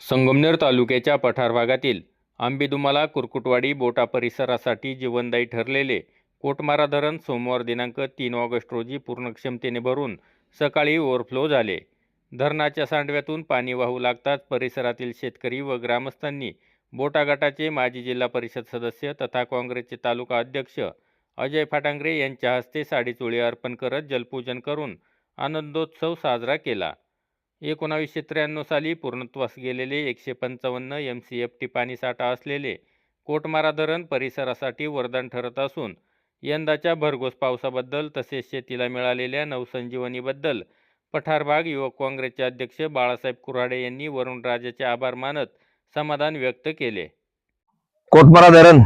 संगमनेर तालुक्याच्या पठार भागातील आंबेदुमाला कुरकुटवाडी बोटा परिसरासाठी जीवनदायी ठरलेले कोटमारा धरण सोमवार दिनांक 3 ऑगस्ट रोजी पूर्ण क्षमतेने भरून सकाळी ओव्हरफ्लो झाले। धरणाच्या सांडव्यातून पाणी वाहू लागताच परिसरातील शेतकरी व ग्रामस्थांनी बोटा गटाचे माजी जिल्हा परिषद सदस्य तथा काँग्रेसचे तालुका अध्यक्ष अजय फाटांगरे यांच्या हस्ते साडीचोळी अर्पण करत जलपूजन करून आनंदोत्सव साजरा केला। 1993 साली पूर्णत्वास गेलेले 155 MCFT पाणीसाठा असलेले कोटमारा धरण परिसरासाठी वरदान ठरत असून यंदाच्या भरघोस पावसाबद्दल तसेच शेतीला मिळालेल्या नवसंजीवनीबद्दल पठार भाग युवक काँग्रेसचे अध्यक्ष बाळासाहेब कुऱ्हाडे यांनी वरुणराजाचे आभार मानत समाधान व्यक्त केले। कोटमारा धरण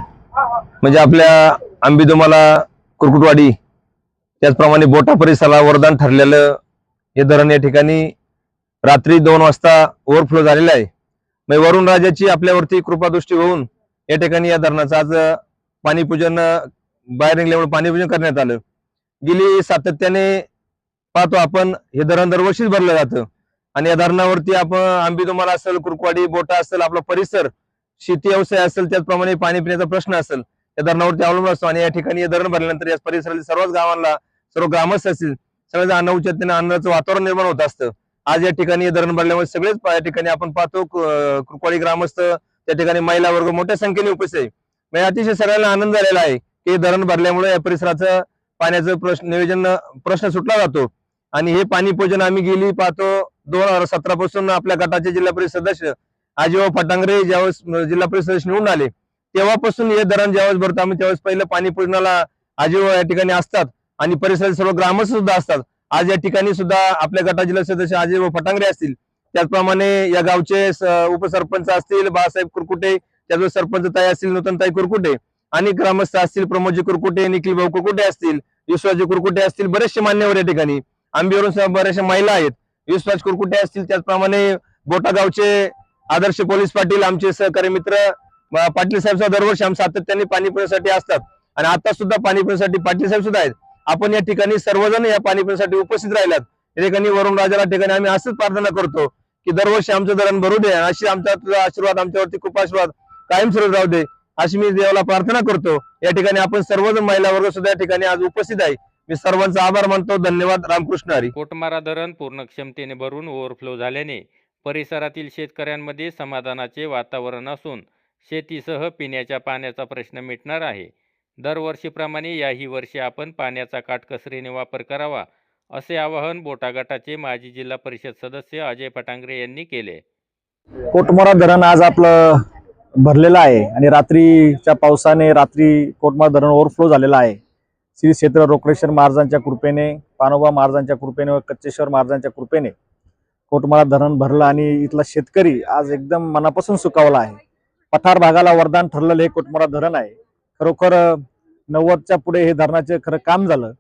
म्हणजे आपल्या आंबेदुमाला कुरकुटवाडी त्याचप्रमाणे बोटा परिसराला वरदान ठरलेलं हे धरण या ठिकाणी रात्री 2 वाजता ओव्हरफ्लो झालेला आहे। म्हणजे वरुण राजाची आपल्यावरती कृपादृष्टी होऊन या ठिकाणी या धरणाचं आज पाणीपूजन बाहेर निघल्यामुळे पाणीपूजन करण्यात आलं। गेली सातत्याने पाहतो आपण हे धरण दरवर्षीच भरलं जातं आणि या धरणावरती आपण आंबेदुमाला असेल, कुरकुटवाडी, बोटा असेल, आपला परिसर, शेती व्यवसाय असेल, त्याचप्रमाणे पाणी पिण्याचा प्रश्न असेल, या धरणावरती अवलंबून असतो। आणि या ठिकाणी हे धरण भरल्यानंतर या परिसरातील सर्वच गावांना, सर्व ग्रामस्थ असतील, सगळ्या अनौचित्याने आनंदाचं वातावरण निर्माण होत असतं। आज या ठिकाणी हे धरण भरल्यामुळे सगळेच या ठिकाणी आपण पाहतो कुरकुटवाडी ग्रामस्थ, त्या ठिकाणी महिला वर्ग मोठ्या संख्येने उपस्थित आहे। म्हणजे अतिशय सगळ्यांना आनंद झालेला आहे की धरण भरल्यामुळे या परिसराचं पाण्याचं प्रश्न सुटला जातो। आणि हे पाणी पूजन आम्ही गेली पाहतो 2017 पासून आपल्या गटाचे जिल्हा परिषद सदस्य अजय फाटांगरे ज्यावेळेस जिल्हा परिषद सदस्य निवडून आले तेव्हापासून हे धरण ज्यावेळेस भरतो आम्ही त्यावेळेस पहिलं पाणी पूजनाला अजय या ठिकाणी असतात आणि परिसरातील सर्व ग्रामस्थ सुद्धा असतात। आज या ठिकाणी सुद्धा आपल्या गटा जिल्हा सदस्य अजय फाटांगरे असतील, त्याचप्रमाणे या गावचे उपसरपंच असतील बाळासाहेब कुरकुटे, त्याचबरोबर सरपंच ताई असतील नूतनताई कुरकुटे, आणि ग्रामस्थ असतील प्रमोदजी कुरकुटे, निखिल भाऊ कुरकुटे असतील, विश्वासजी कुरकुटे असतील, बरेचसे मान्यवर या ठिकाणी आंबेवरून बऱ्याचशा महिला आहेत, विश्वास कुरकुटे असतील, त्याचप्रमाणे बोटा गावचे आदर्श पोलीस पाटील, आमचे सहकारी मित्र पाटील साहेब दरवर्षी आम सातत्याने पाणी पिण्यासाठी असतात आणि आता सुद्धा पाणी पिण्यासाठी पाटील साहेब सुद्धा आहेत। आपण या ठिकाणी सर्वजण या पाणी पिण्यासाठी उपस्थित राहिलात। या ठिकाणी वरुण राजाला ठिकाणी आम्ही असंच प्रार्थना करतो की दरवर्षी आमचं धरण भरू दे, अशी आमचा तुझा आशीर्वाद आमच्यावरती खूप आशीर्वाद कायम सुरू राहू दे, अशी मी देवाला प्रार्थना करतो। या ठिकाणी आपण सर्वजण महिला वर्ग सुद्धा या ठिकाणी आज उपस्थित आहे। मी सर्वांचा आभार मानतो। धन्यवाद। रामकृष्ण हरी। कोटमारा धरण पूर्ण क्षमतेने भरून ओव्हरफ्लो झाल्याने परिसरातील शेतकऱ्यांमध्ये समाधानाचे वातावरण असून शेतीसह पिण्याच्या पाण्याचा प्रश्न मिटणार आहे। दरवर्षीप्रमाणे याही वर्षी आपण पाण्याचा काटकसरीने वापर करावा असे आवाहन बोटा गटाचे माजी जिल्हा परिषद सदस्य अजय फाटांगरे यांनी केले। कोटमारा धरण आज आपलं भरलेलं आहे आणि रात्रीच्या पावसाने रात्री कोटमारा धरण ओव्हरफ्लो झालेलं आहे। श्री क्षेत्र रोकडेश्वर महाराजांच्या कृपेने, पानोबा महाराजांच्या कृपेने व कच्चेश्वर महाराजांच्या कृपेने कोटमारा धरण भरलं आणि इथला शेतकरी आज एकदम मनापासून सुखावला आहे। पठार भागाला वरदान ठरलेलं हे कोटमारा धरण आहे। खरोखर 90च्या पुढे हे धरणाचे खरं काम झालं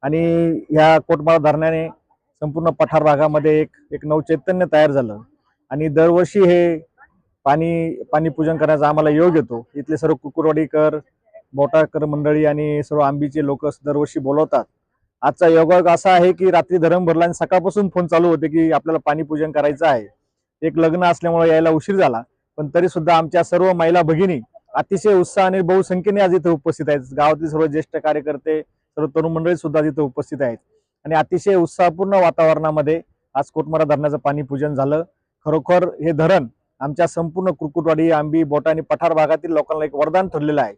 आणि ह्या कोटमारा धरणाने संपूर्ण पठार भागामध्ये एक नवचैतन्य तयार झालं आणि दरवर्षी हे पाणी पूजन करण्याचा आम्हाला योग येतो। इथले सर्व कुरकुटवाडीकर, बोटाकर मंडळी आणि सर्व आंबीचे लोक दरवर्षी बोलवतात। आजचा योगायोग असा आहे की रात्री धरण भरला आणि सकाळपासून फोन चालू होते की आपल्याला पाणी पूजन करायचं आहे। एक लग्न असल्यामुळे यायला उशीर झाला, पण तरी सुद्धा आमच्या सर्व महिला भगिनी अतिशय उत्साह आणि बहुसंख्येने आज इथे उपस्थित आहेत। गावातील सर्व ज्येष्ठ कार्यकर्ते, सर्व तरुण मंडळी सुद्धा इथे उपस्थित आहेत आणि अतिशय उत्साहपूर्ण वातावरणामध्ये आज कोटमारा धरणाचं पाणी पूजन झालं। खरोखर हे धरण आमच्या संपूर्ण कुरकुटवाडी, आंबी, बोटा आणि पठार भागातील लोकांना एक वरदान ठरलेलं आहे।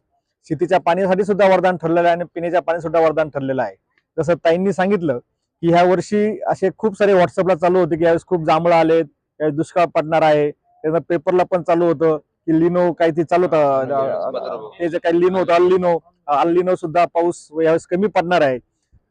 शेतीच्या पाण्यासाठी सुद्धा वरदान ठरलेलं आहे आणि पिण्याच्या पाणी सुद्धा वरदान ठरलेलं आहे। जसं ताईंनी सांगितलं की ह्या वर्षी असे खूप सारे व्हॉट्सअपला चालू होते की यावेळेस खूप जांभळं आलेत, यावेळेस दुष्काळ पडणार आहे, त्याचा पेपरला पण चालू होतं की लिनो काही ते चालू होतं, ते जे काही लिनो होतं अल्लिनो सुद्धा पाऊस यावेळेस कमी पडणार आहे।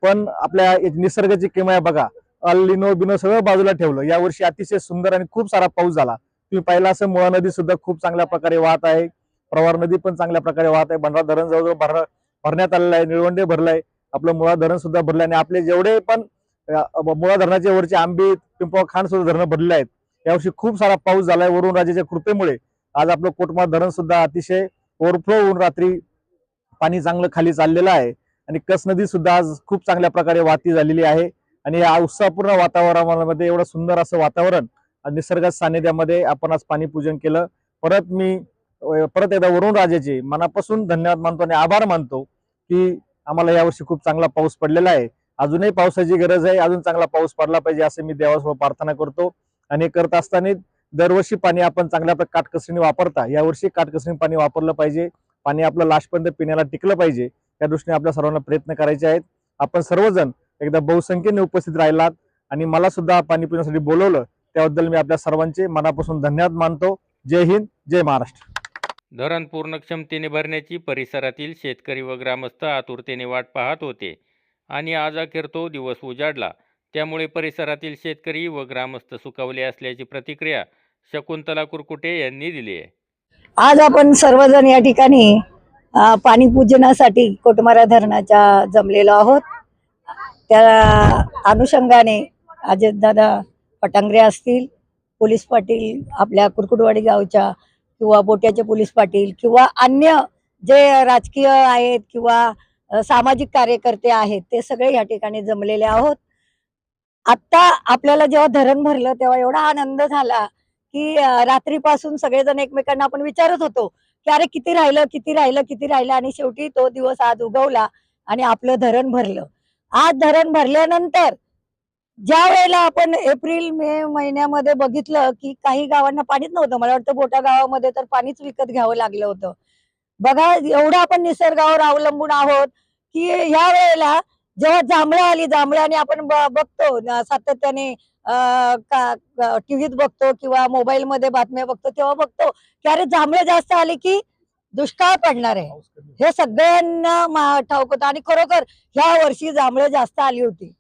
पण आपल्या निसर्गाची किमया बघा, अल्लिनो बिनो सगळं बाजूला ठेवलं, यावर्षी अतिशय सुंदर आणि खूप सारा पाऊस झाला। तुम्ही पाहिला असं मुळा नदी सुद्धा खूप चांगल्या प्रकारे वाहत आहे, प्रवार नदी पण चांगल्या प्रकारे वाहत आहे, भंडारा धरण जवळजवळ भरण्यात आलेलं आहे, निळवंडे भरलाय, आपलं मुळा धरण सुद्धा भरलं आणि आपले जेवढे पण मुळा धरणाच्या वरचे आंबी, पिंपळ, खांड सुद्धा धरणं भरले आहेत। यावर्षी खूप सारा पाऊस झालाय। वरुण राजाच्या कृपेमुळे आज आपलं कोटमारा धरण सुद्धा अतिशय ओव्हरफ्लो होऊन रात्री पाणी चांगलं खाली चाललेलं आहे आणि कस नदी सुद्धा आज खूप चांगल्या प्रकारे वाहती झालेली आहे आणि या उत्साहपूर्ण वातावरणामध्ये एवढं सुंदर असं वातावरण निसर्गाच्या सानिध्यामध्ये आपण आज पाणी पूजन केलं. परत एकदा वरुण राजाचे मनापासून धन्यवाद मानतो आणि आभार मानतो की आम्हाला यावर्षी खूप चांगला पाऊस पडलेला आहे. अजूनही पावसाची गरज आहे, अजून चांगला पाऊस पडला पाहिजे असं मी देवासमोर प्रार्थना करतो. आणि हे करत असताना दरवर्षी पाणी आपण चांगल्या काटकसरीने वापरता, यावर्षी काटकसरीने पाणी वापरलं पाहिजे. पाणी आपलं लास्टपर्यंत पिण्याला टिकलं पाहिजे, या दृष्टीने आपल्या सर्वांना प्रयत्न करायचे आहेत. आपण सर्वजण एकदा बहुसंख्येने उपस्थित राहिलात आणि मला सुद्धा पाणी पिण्यासाठी बोलवलं, त्याबद्दल मी आपल्या सर्वांचे मनापासून धन्यवाद मानतो. जय हिंद, जय महाराष्ट्र. धरण पूर्ण क्षमतेने भरण्याची परिसरातील शेतकरी व ग्रामस्थ आतुरतेने वाट पाहत होते आणि आज अखेर तो दिवस उजाडला. त्यामुळे परिसरातील शेतकरी व ग्रामस्थ सुखावले असल्याची प्रतिक्रिया शकुंतला कुरकुटे यांनी दिली आहे. आज आपण सर्वजण या ठिकाणी पाणी पूजनासाठी कोटमारा धरणाच्या जमलेलो आहोत. त्या अनुषंगाने अजितदादा पटांगरे असतील, पोलीस पाटील आपल्या कुरकुटवाडी गावच्या किंवा बोट्याचे पोलीस पाटील किंवा अन्य जे राजकीय आहेत किंवा सामाजिक कार्यकर्ते आहेत, ते सगळे या ठिकाणी जमलेले आहोत. आत्ता आपल्याला जेव्हा धरण भरलं तेव्हा एवढा आनंद झाला की रात्रीपासून सगळेजण एकमेकांना आपण विचारत होतो की अरे किती राहिलं किती राहिलं किती राहिलं, आणि शेवटी तो दिवस आज उगवला आणि आपलं धरण भरलं. आज धरण भरल्यानंतर ज्या वेळेला आपण एप्रिल मे महिन्यामध्ये बघितलं की काही गावांना पाणीच नव्हतं, मला वाटतं बोटा गावामध्ये तर पाणीच विकत घ्यावं लागलं होतं. बघा एवढं आपण निसर्गावर अवलंबून आहोत की ह्या वेळेला जेव्हा जांभळं आली, जांभळाने आपण बघतो सातत्याने टीव्हीत बघतो किंवा मोबाईल मध्ये बातम्या बघतो, तेव्हा बघतो की अरे जांभळं जास्त आली की दुष्काळ पडणार आहे. हे सगळ्यांना ठाऊक होतं आणि खरोखर ह्या वर्षी जांभळं जास्त आली होती.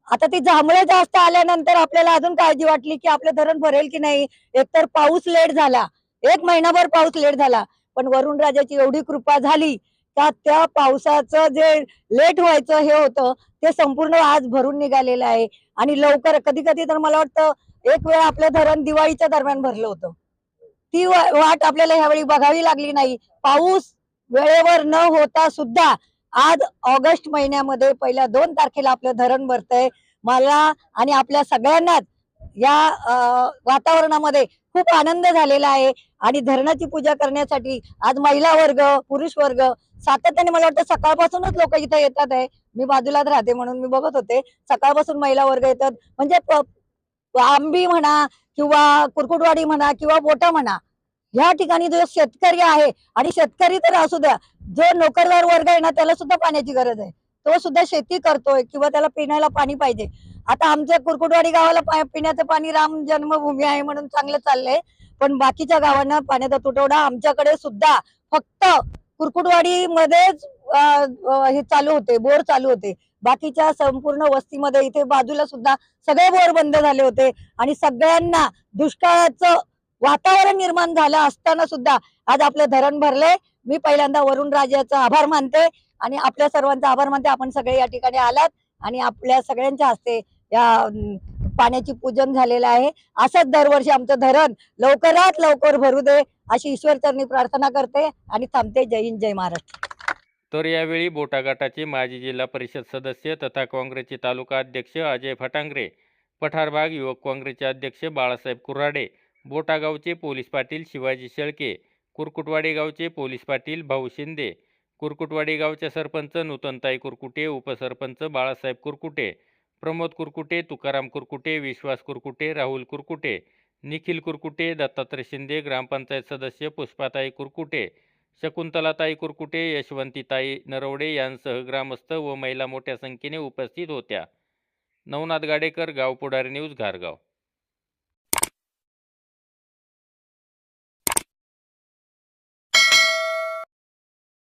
आता ती जांभळं जास्त आल्यानंतर आपल्याला अजून काळजी वाटली की आपलं धरण भरेल की नाही. एकतर पाऊस लेट झाला, 1 महिनाभर पाऊस लेट झाला, पण वरुण राजाची एवढी कृपा झाली का त्या पावसाचं जे लेट व्हायचं हे होतं ते संपूर्ण आज भरून निघालेलं आहे. आणि लवकर कधी कधी तर मला वाटतं एक वेळ आपलं धरण दिवाळीच्या दरम्यान भरलं होतं. ती वाट आपल्याला ह्यावेळी बघावी लागली नाही. पाऊस वेळेवर न होता सुद्धा आज ऑगस्ट महिन्यामध्ये पहिल्या 2 तारखेला आपलं धरण भरतंय. मला आणि आपल्या सगळ्यांनाच या वातावरणामध्ये खूप आनंद झालेला आहे. आणि धरणाची पूजा करण्यासाठी आज महिला वर्ग, पुरुष वर्ग सातत्याने, मला वाटतं सकाळपासूनच लोक इथे येतात आहे. मी बाजूलाच राहते म्हणून मी बघत होते, सकाळपासून महिला वर्ग येतात. म्हणजे आंबी म्हणा किंवा कुरकुटवाडी म्हणा किंवा बोटा म्हणा, या ठिकाणी जो शेतकरी आहे, आणि शेतकरी तर असू द्या, जो नोकरदार वर्ग आहे ना, त्याला सुद्धा पाण्याची गरज आहे. तो सुद्धा शेती करतोय किंवा त्याला पिण्याला पाणी पाहिजे. आता आमच्या कुरकुटवाडी गावाला पिण्याचं पाणी राम जन्मभूमी आहे म्हणून चांगलं चाललंय, पण बाकीच्या गावांना पाण्याचा तुटवडा आमच्याकडे सुद्धा फक्त कुरकुटवाडी मध्येच हे चालू होते, बोर चालू होते. बाकीच्या संपूर्ण वस्तीमध्ये इथे बाजूला सुद्धा सगळे बोर बंद झाले होते आणि सगळ्यांना दुष्काळाचं वातावरण निर्माण झालं असताना सुद्धा आज आपलं धरण भरले. मी पहिल्यांदा वरुण राजाचा आभार मानते आणि आपल्या सर्वांचा आभार मानते. आपण सगळे या ठिकाणी आलात आणि आपल्या सगळ्यांच्या हस्ते या पाण्याची पूजन झालेलं आहे. असंच दरवर्षी आमचं धरण लवकरात लवकर भरू दे अशी ईश्वरचरणी प्रार्थना करते आणि थांबते. जय हिंद, जय महाराष्ट्र. तर यावेळी बोटा गटाचे माजी जिल्हा परिषद सदस्य तथा काँग्रेसचे तालुका अध्यक्ष अजय फटांगरे, पठार भाग युवक काँग्रेसचे अध्यक्ष बाळासाहेब कुऱ्हाडे, बोटा गावचे पोलीस पाटील शिवाजी शेळके, कुरकुटवाडी गावचे पोलीस पाटील भाऊ शिंदे, कुरकुटवाडी गावचे सरपंच नूतनताई कुरकुटे, उपसरपंच बाळासाहेब कुरकुटे, प्रमोद कुरकुटे, तुकाराम कुरकुटे, विश्वास कुरकुटे, राहुल कुरकुटे, निखिल कुरकुटे, दत्तात्रय शिंदे, ग्रामपंचायत सदस्य पुष्पाताई कुरकुटे, शकुंतलाताई कुरकुटे, यशवंतीताई नरवडे यांसह ग्रामस्थ व महिला मोठ्या संख्येने उपस्थित होत्या. नवनाथ गाडेकर, गाव पुढारी न्यूज, घारगाव.